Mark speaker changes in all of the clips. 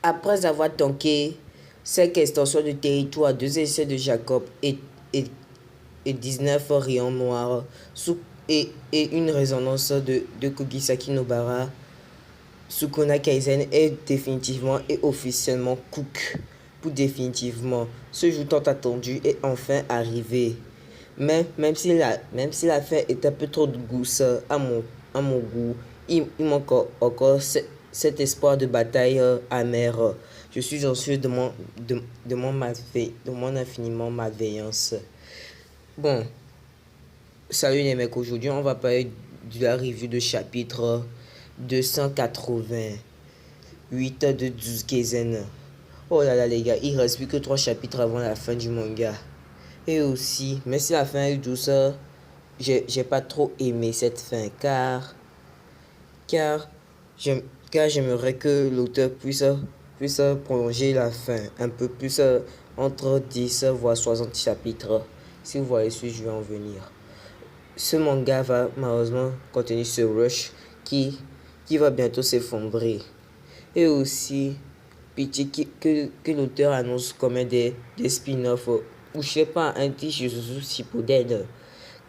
Speaker 1: Après avoir tanké 5 extensions de territoire, 2 essais de Jacob et, et 19 rayons noirs et une résonance de Kugisaki Nobara, Sukuna Kaisen est définitivement et officiellement cook. Pour définitivement, ce jour tant attendu est enfin arrivé. Mais même si la fin est un peu trop douce à mon goût, il manque encore cet espoir de bataille amère. Je suis anxieux de mon infiniment malveillance. Bon, salut les mecs, aujourd'hui on va parler de la review de chapitre 288 de Jujutsu. Oh là là les gars, il reste plus que 3 chapitres avant la fin du manga. Et aussi, même si la fin est douce, j'ai pas trop aimé cette fin car j'aimerais que l'auteur puisse prolonger la fin un peu plus entre 10 voire 60 chapitres. Si vous voyez ce que je vais en venir. Ce manga va malheureusement contenir ce rush qui va bientôt s'effondrer. Et aussi, pitié que l'auteur annonce comme des spin-offs ou je sais pas, un petit Jujutsu Shippuden.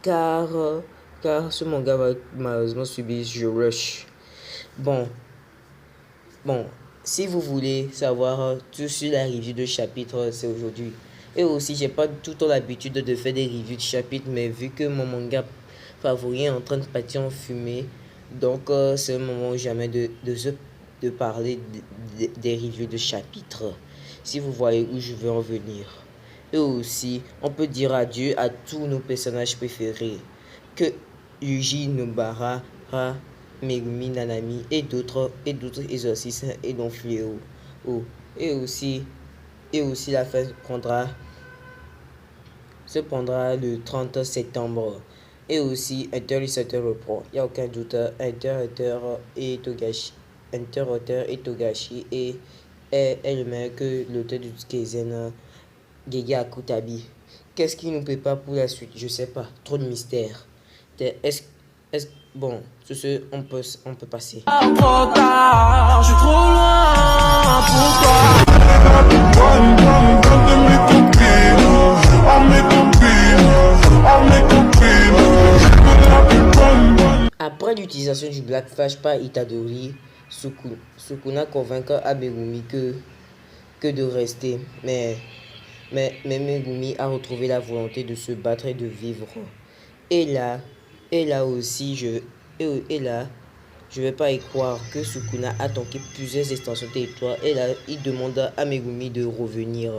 Speaker 1: Car, car ce manga va malheureusement subir ce rush. Bon, si vous voulez savoir tout sur la review de chapitre, c'est aujourd'hui. Et aussi, j'ai pas tout le temps l'habitude de faire des reviews de chapitres, mais vu que mon manga favori est en train de partir en fumée, donc c'est le moment jamais de parler des reviews de chapitres. Si vous voyez où je veux en venir. Et aussi, on peut dire adieu à tous nos personnages préférés. Que Yuji Nobara, Megumi Nanami et d'autres exorcistes et non fléaux. Oh. Et aussi la fête se prendra le 30 septembre. Et aussi Hunter x Hunter reprend. Il n'y a aucun doute. Hunter et Togashi. Et Togashi est le même que l'auteur du Keizen Gege Akutabi. Qu'est-ce qui nous prépare pour la suite? Je sais pas. Trop de mystère. Bon, sur ce, on peut passer. Trop tard, je suis trop loin pour toi. Après l'utilisation du Black Flash par Itadori, Sukuna convainc Megumi que de rester. Mais Megumi a retrouvé la volonté de se battre et de vivre. Et là aussi, je vais pas y croire que Sukuna a tanké plusieurs extensions de territoire. Et là, il demande à Megumi de revenir.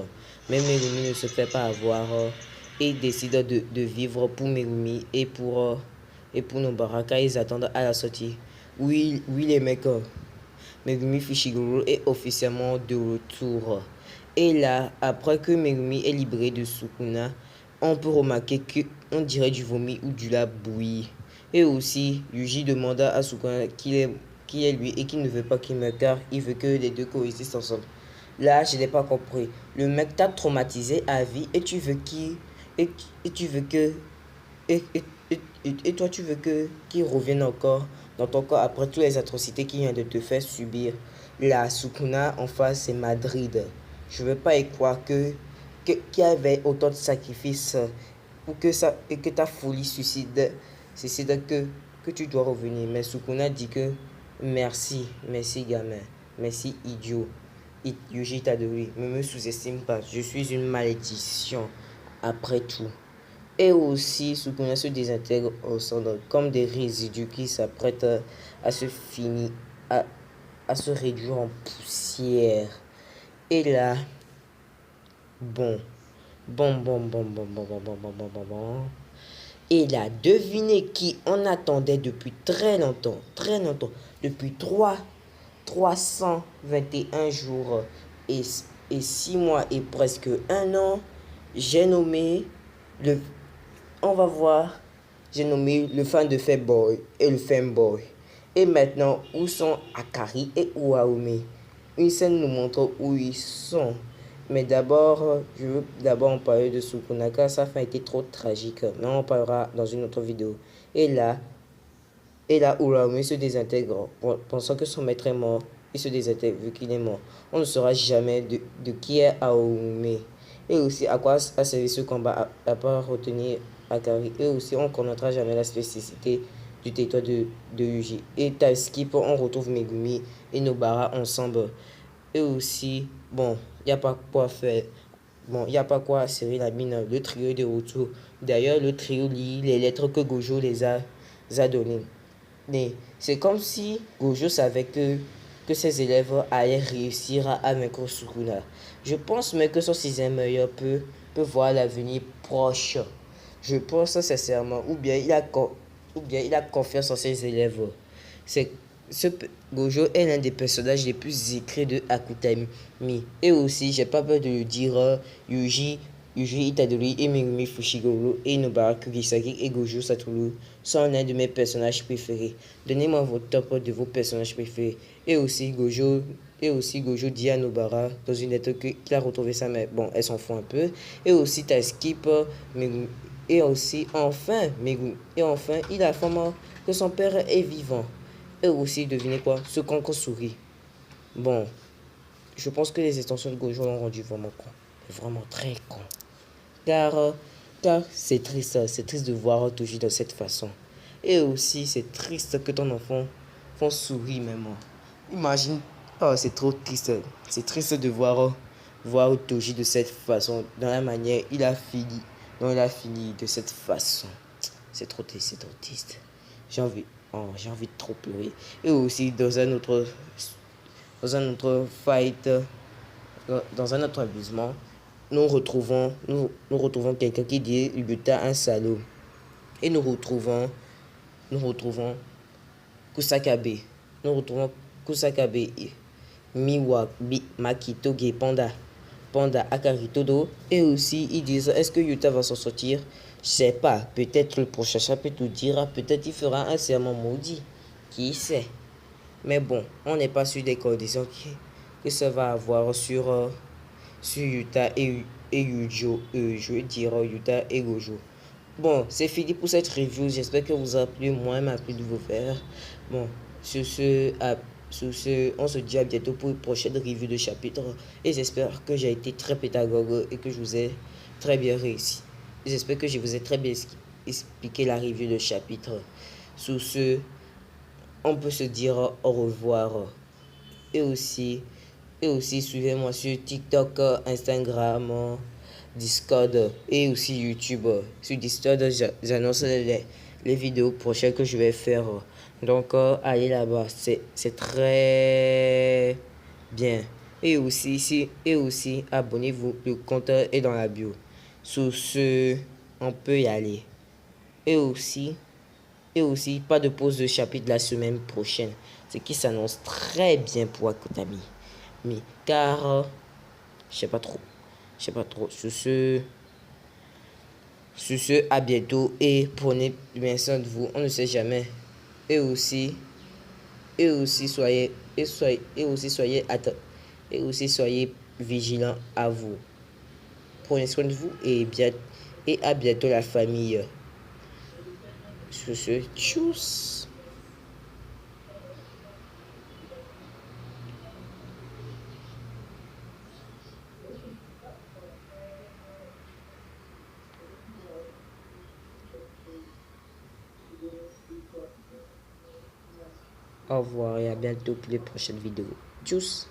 Speaker 1: Mais Megumi ne se fait pas avoir et décide de vivre pour Megumi et pour Nobara car ils attendent à la sortie. Oui les mecs, Megumi Fushiguro est officiellement de retour. Et là, après que Megumi est libéré de Sukuna, on peut remarquer qu'on dirait du vomi ou du lait bouilli. Et aussi, Yuji demanda à Sukuna qui est lui et qu'il ne veut pas qu'il meure car il veut que les deux coexistent ensemble. Là, je n'ai pas compris. Le mec t'a traumatisé à vie et tu veux qu'il... Et tu veux que... Et toi, tu veux qu'il revienne encore dans ton corps après toutes les atrocités qu'il vient de te faire subir. La Sukuna en face, c'est Madrid. Je ne veux pas y croire qu'il y avait autant de sacrifices pour que ta folie suicide que tu dois revenir. Mais Sukuna dit que merci gamin, merci idiot. Yuji Itadori, ne me sous-estime pas, je suis une malédiction après tout. Et aussi, Sukuna se désintègre au centre comme des résidus qui s'apprêtent à se finir, à se réduire en poussière. Et là, bon. Et là, devinez qui on attendait depuis très longtemps, depuis 321 jours et 6 mois et presque 1 an, j'ai nommé le... On va voir, j'ai nommé le fan de Fanboy et le Fanboy. Et maintenant, où sont Akari et Uaomi? Une scène nous montre où ils sont. Mais d'abord, je veux en parler de Sukuna car sa fin a été trop tragique. Mais on en parlera dans une autre vidéo. Et là, Uaomi se désintègre, pensant que son maître est mort. il se désintègre vu qu'il est mort. On ne saura jamais de qui est Aomé. Et aussi à quoi a servi ce combat à part retenir Akari. Et aussi on ne connaîtra jamais la spécificité du territoire de Yuji. Et Taskip, on retrouve Megumi et Nobara ensemble. Et aussi, bon, il n'y a pas quoi faire. Bon, il n'y a pas quoi serrer la mine. Le trio est de retour. D'ailleurs, le trio lit les lettres que Gojo les a données. Mais c'est comme si Gojo savait que ses élèves allaient réussir à vaincre Sukuna. Je pense même que son sixième œil peut voir l'avenir proche. Je pense sincèrement. Ou bien il a confiance en ses élèves. C'est, ce, Gojo est l'un des personnages les plus écrits de Akutami. Et aussi, j'ai pas peur de le dire, Yuji Itadori et Megumi Fushiguro et Nobara Kugisaki et Gojo Satoru sont l'un de mes personnages préférés. Donnez-moi votre top de vos personnages préférés. Et aussi Gojo dit à Nobara dans une lettre qu'il a retrouvé sa mère. Bon, elle s'en fout un peu. Et aussi Taskip, Megumi. Et enfin, il affirme que son père est vivant. Et aussi, devinez quoi? Ce con sourit. Bon, je pense que les extensions de Gojo l'ont rendu vraiment con. Vraiment très con. Car, euh, car c'est triste de voir Toji de cette façon. Et aussi, c'est triste que ton enfant sourit même. Imagine, oh, c'est trop triste. C'est triste de voir Toji de cette façon, dans la manière dont il a fini de cette façon. C'est trop triste. J'ai envie, j'ai envie de trop pleurer. Et aussi, dans un autre fight, dans un autre amusement, nous retrouvons quelqu'un qui dit Yuta un salaud. Et nous retrouvons Kusakabe. Nous retrouvons Kusakabe, Miwa, Makito, Panda, Akari, Todo. Et aussi, ils disent, est-ce que Yuta va s'en sortir? Je sais pas. Peut-être le prochain chapitre nous dira, peut-être il fera un serment maudit. Qui sait? Mais bon, on n'est pas sûr des conditions que ça va avoir sur Yuta et Yujo. Je veux dire Yuta et Gojo. Bon, c'est fini pour cette review. J'espère que vous a plu. Moi, il m'a plu de vous faire. Bon, sur ce, on se dit à bientôt pour une prochaine review de chapitre. Et j'espère que j'ai été très pédagogue et que je vous ai très bien réussi. J'espère que je vous ai très bien expliqué la review de chapitre. Sur ce, on peut se dire au revoir. Et aussi, suivez-moi sur TikTok, Instagram, Discord et aussi YouTube. Sur Discord, j'annonce les vidéos prochaines que je vais faire. Donc, allez là-bas, c'est très bien. Et aussi, abonnez-vous. Le compte est dans la bio. Sur ce, on peut y aller. Et aussi, pas de pause de chapitre la semaine prochaine. Ce qui s'annonce très bien pour Akutami. Mais, car, je sais pas trop. Sur ce, à bientôt et prenez bien soin de vous. On ne sait jamais. Et aussi, soyez vigilants à vous. Prenez soin de vous et à bientôt la famille. Sur ce, tchuss. Au revoir et à bientôt pour les prochaines vidéos. Tchuss.